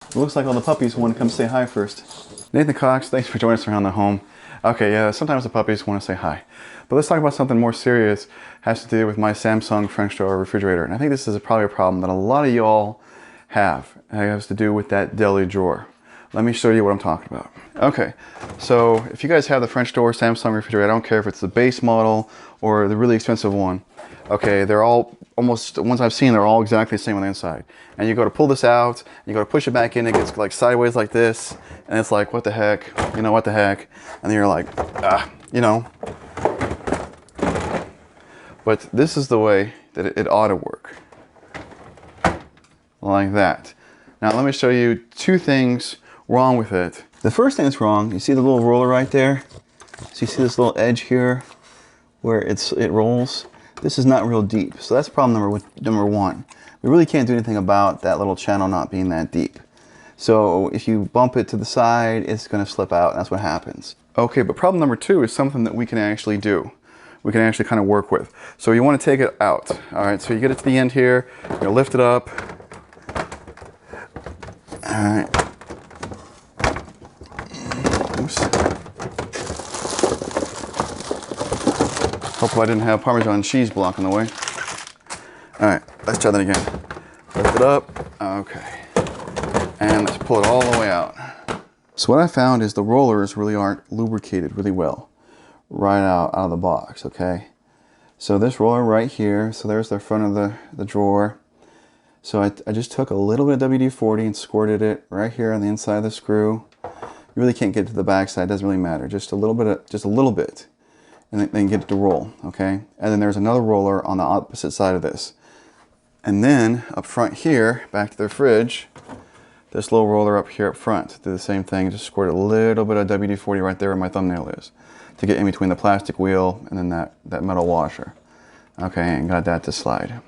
It looks like all the puppies want to come say hi first. Nathan Cox, thanks for joining us around the home. Okay, yeah, sometimes the puppies want to say hi. But let's talk about something more serious. It has to do with my Samsung French door refrigerator. And I think this is probably a problem that a lot of y'all have. It has to do with that deli drawer. Let me show you what I'm talking about. Okay, so if you guys have the French door Samsung refrigerator, I don't care if it's the base model or the really expensive one. Okay, they're all almost, the ones I've seen, they're all exactly the same on the inside. And you go to pull this out, you go to push it back in, it gets like sideways like this, and it's like, what the heck, you know, what the heck? And then you're like, you know. But this is the way that it ought to work. Like that. Now let me show you two things wrong with it. The first thing that's wrong, you see the little roller right there? So you see this little edge here where it rolls? This is not real deep. So that's problem number one. We really can't do anything about that little channel not being that deep. So if you bump it to the side, it's going to slip out. And that's what happens. Okay, but problem number two is something that we can actually do. We can actually kind of work with. So you want to take it out. All right, so you get it to the end here, you lift it up. All right. Oops. Hopefully I didn't have Parmesan cheese blocking the way. All right, let's try that again. Lift it up, okay. And let's pull it all the way out. So what I found is the rollers really aren't lubricated really well right out of the box, okay? So this roller right here, so there's the front of the drawer. So I just took a little bit of WD-40 and squirted it right here on the inside of the screw. You really can't get to the back side, doesn't really matter. Just a little bit, and then get it to roll, okay? And then there's another roller on the opposite side of this. And then up front here, back to the fridge, this little roller up here up front, do the same thing, just squirt a little bit of WD-40 right there where my thumbnail is to get in between the plastic wheel and then that metal washer. Okay, and got that to slide.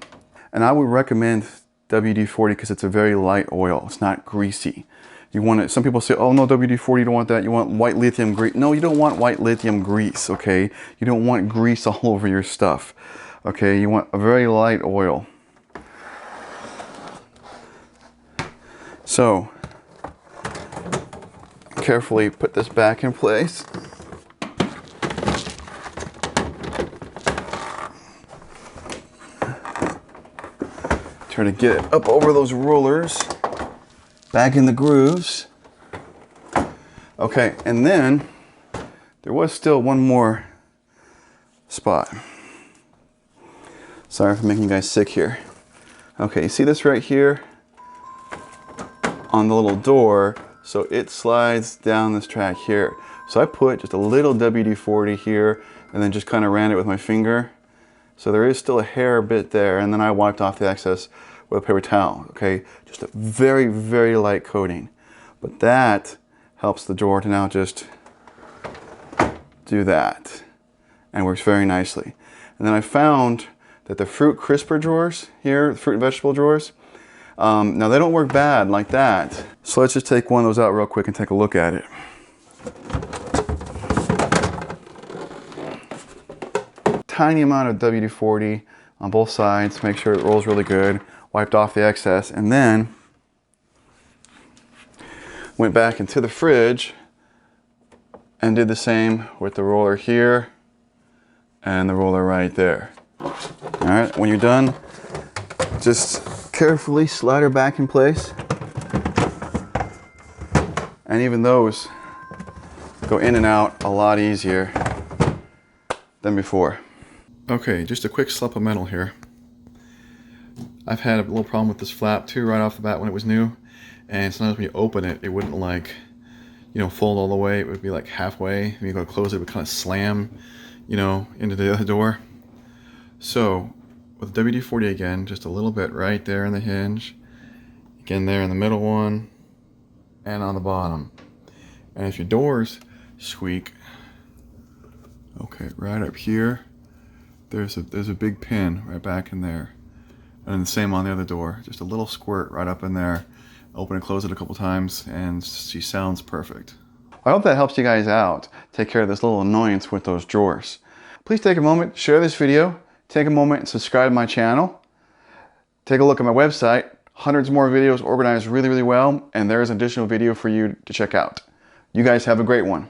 And I would recommend WD-40 because it's a very light oil. It's not greasy. You want it, some people say, oh no, WD-40, you don't want that. You want white lithium grease. No, you don't want white lithium grease, okay? You don't want grease all over your stuff, okay? You want a very light oil. So, carefully put this back in place. Try to get it up over those rollers, back in the grooves. Okay, and then there was still one more spot. Sorry for making you guys sick here. Okay, you see this right here on the little door? So it slides down this track here. So I put just a little WD-40 here and then just kind of ran it with my finger. So there is still a hair bit there, and then I wiped off the excess with a paper towel, okay? Just a very, very light coating. But that helps the drawer to now just do that, and works very nicely. And then I found that the fruit crisper drawers here, the fruit and vegetable drawers, now they don't work bad like that. So let's just take one of those out real quick and take a look at it. Tiny amount of WD-40 on both sides, make sure it rolls really good. Wiped off the excess, and then went back into the fridge and did the same with the roller here and the roller right there. All right, when you're done, just carefully slide her back in place. And even those go in and out a lot easier than before. Okay, just a quick supplemental here. I've had a little problem with this flap too right off the bat when it was new, and sometimes when you open it, it wouldn't like, you know, fold all the way. It would be like halfway. When you go to close it, it would kind of slam, you know, into the other door. So with WD-40 again, just a little bit right there in the hinge, again there in the middle one, and on the bottom. And if your doors squeak, okay, right up here, there's a big pin right back in there. And then the same on the other door, just a little squirt right up in there. Open and close it a couple times, and she sounds perfect. I hope that helps you guys out. Take care of this little annoyance with those drawers. Please take a moment, share this video, take a moment and subscribe to my channel. Take a look at my website, Hundreds more videos organized really, really well, and there's an additional video for you to check out. You guys have a great one.